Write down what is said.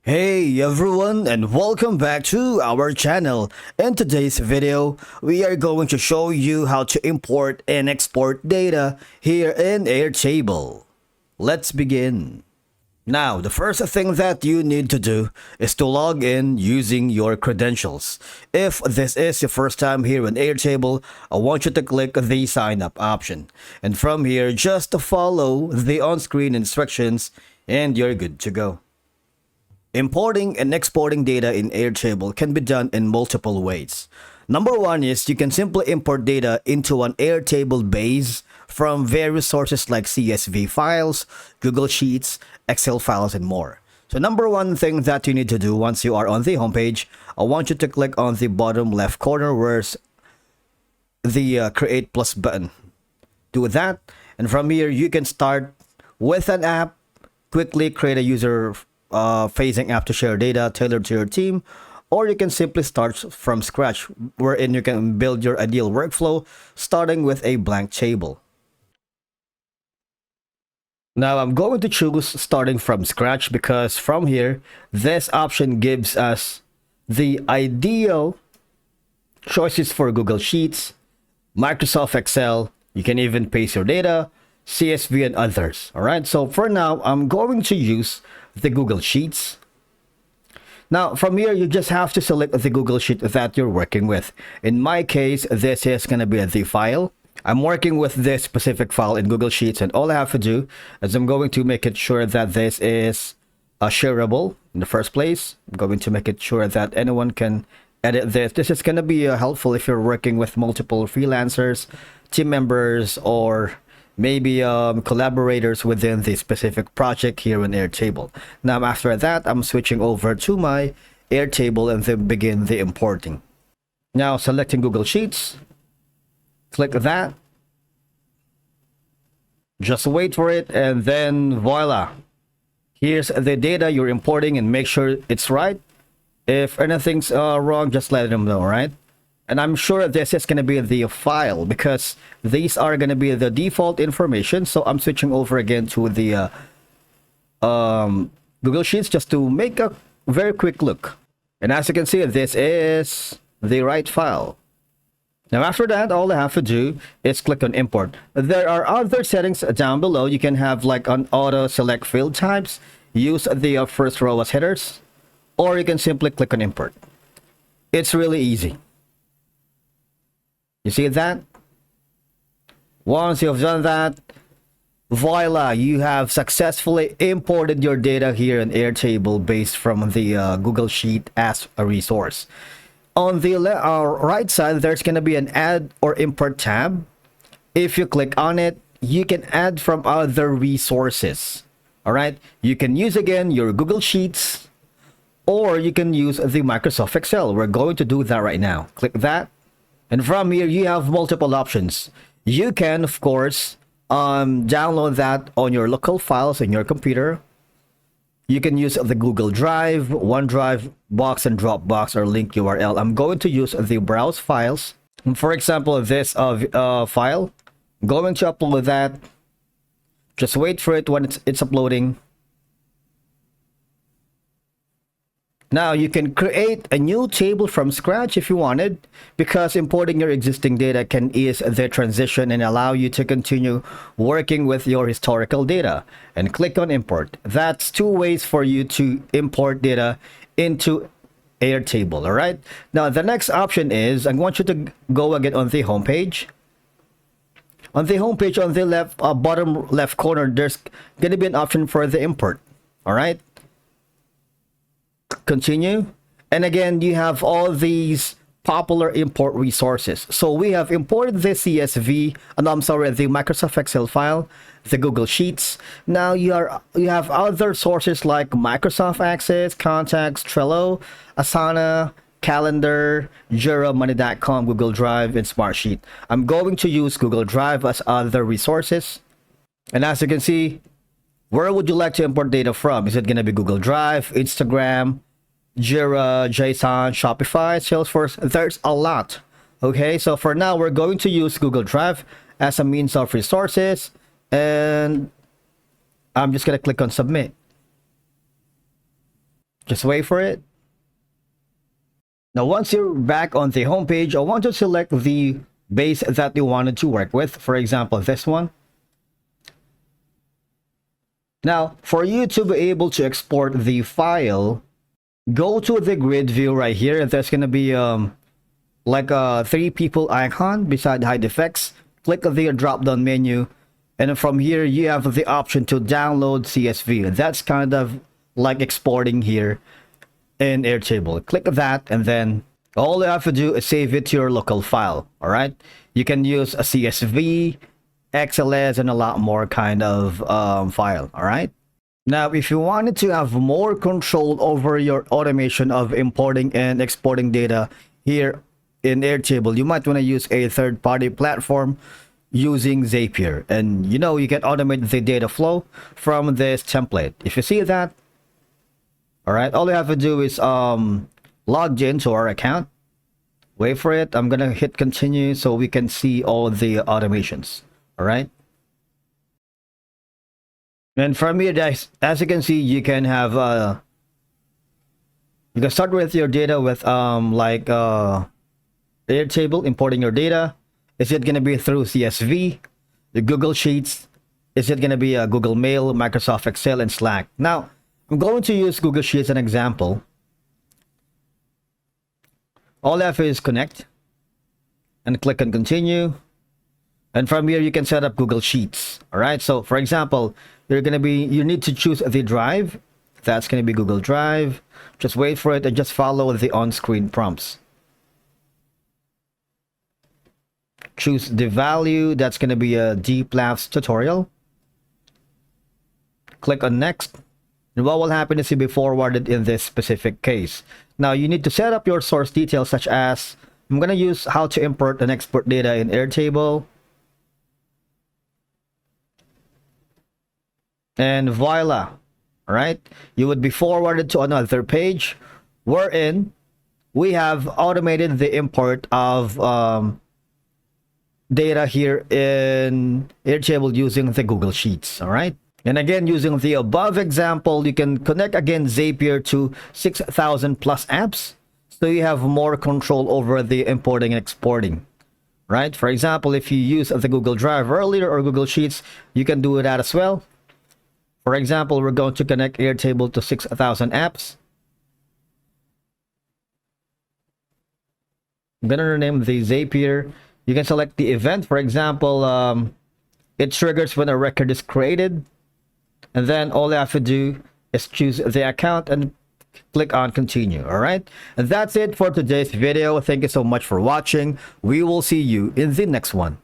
Hey everyone, and welcome back to our channel. In today's video, we are going to show you how to import and export data here in Airtable. Let's begin. Now, the first thing that you need to do is to log in using your credentials. If this is your first time here in Airtable, I want you to click the sign up option. And from here, just follow the on-screen instructions and you're good to go. Importing and exporting data in Airtable can be done in multiple ways. Number one is you can simply import data into an Airtable base from various sources like CSV files, Google Sheets, Excel files, and more. So number one thing that you need to do once you are on the homepage, I want you to click on the bottom left corner where's the Create Plus button. Do that, and from here you can start with an app, quickly create a user facing app to share data tailored to your team, or you can simply start from scratch wherein you can build your ideal workflow starting with a blank table. Now I'm going to choose starting from scratch because from here this option gives us the ideal choices for Google Sheets, Microsoft Excel. You can even paste your data, CSV, and others. Alright, so for now I'm going to use the Google Sheets. Now from here you just have to select the Google Sheet that you're working with. In my case, this is going to be the file. I'm working with this specific file in Google Sheets, and all I have to do is I'm going to make it sure that this is shareable in the first place. I'm going to make it sure that anyone can edit this. This is going to be helpful if you're working with multiple freelancers, team members, or maybe collaborators within the specific project here in Airtable. Now after that, I'm switching over to my Airtable and then begin the importing. Now selecting Google Sheets, click that, just wait for it, and then voila, here's the data you're importing, and make sure it's right. If anything's wrong, just let them know, right? And I'm sure this is going to be the file because these are going to be the default information. So I'm switching over again to the Google Sheets just to make a very quick look. And as you can see, this is the right file. Now after that, all I have to do is click on import. There are other settings down below. You can have like an auto select field types, use the first row as headers, or you can simply click on import. It's really easy. You see that? Once you've done that, voila, you have successfully imported your data here in Airtable based from the Google Sheet as a resource. On the right side, there's going to be an add or import tab. If you click on it, you can add from other resources. All right, you can use again your Google Sheets, or you can use the Microsoft Excel. We're going to do that right now. Click that. And from here, you have multiple options. You can, of course, download that on your local files in your computer. You can use the Google Drive, OneDrive, Box, and Dropbox, or link URL. I'm going to use the browse files. For example, this file, I'm going to upload that. Just wait for it when it's uploading. Now you can create a new table from scratch if you wanted, because importing your existing data can ease the transition and allow you to continue working with your historical data. And click on import. That's two ways for you to import data into Airtable. All right. Now the next option is I want you to go again on the home page. On the home page, on the left bottom left corner, there's going to be an option for the import. All right. Continue, and again you have all these popular import resources. So we have imported the CSV, and I'm sorry, the Microsoft Excel file, the Google Sheets. Now you have other sources like Microsoft Access, Contacts, Trello, Asana, Calendar, Jira, Money.com, Google Drive, and Smartsheet. I'm going to use Google Drive as other resources. And as you can see, where would you like to import data from? Is it going to be Google Drive, Instagram, Jira, JSON, Shopify, Salesforce? There's a lot. Okay, so for now, we're going to use Google Drive as a means of resources. And I'm just going to click on submit. Just wait for it. Now, once you're back on the home page, I want to select the base that you wanted to work with. For example, this one. Now, for you to be able to export the file, go to the grid view right here. There's going to be like a 3 people icon beside hide effects. Click the drop down menu, and from here you have the option to download CSV. That's kind of like exporting here in Airtable. Click that, and then all you have to do is save it to your local file. All right, you can use a CSV, XLS, and a lot more kind of file. All right. Now, if you wanted to have more control over your automation of importing and exporting data here in Airtable, you might want to use a third-party platform using Zapier. And you know, you can automate the data flow from this template. If you see that, all right, all you have to do is log into our account. Wait for it. I'm gonna hit continue so we can see all the automations. All right. And from here, guys, as you can see, you can have you can start with your data with Airtable, importing your data. Is it going to be through CSV, the Google Sheets? Is it going to be a Google Mail, Microsoft Excel, and Slack? Now, I'm going to use Google Sheets as an example. All I have to do is connect and click on continue. And from here, you can set up Google Sheets. All right. So, for example, you need to choose the drive. That's going to be Google Drive. Just wait for it and just follow the on-screen prompts. Choose the value. That's going to be a deep laughs tutorial. Click on next. And what will happen is you'll be forwarded in this specific case. Now, you need to set up your source details, such as I'm going to use how to import and export data in Airtable. And voila. All right, you would be forwarded to another page wherein we have automated the import of data here in Airtable using the Google Sheets. All right, and again, using the above example, you can connect again Zapier to 6,000 plus apps, so you have more control over the importing and exporting. Right, for example, if you use the Google Drive earlier or Google Sheets, you can do that as well. For example, we're going to connect Airtable to 6,000 apps. I'm going to rename the Zapier. You can select the event. For example, it triggers when a record is created. And then all you have to do is choose the account and click on continue. All right. And that's it for today's video. Thank you so much for watching. We will see you in the next one.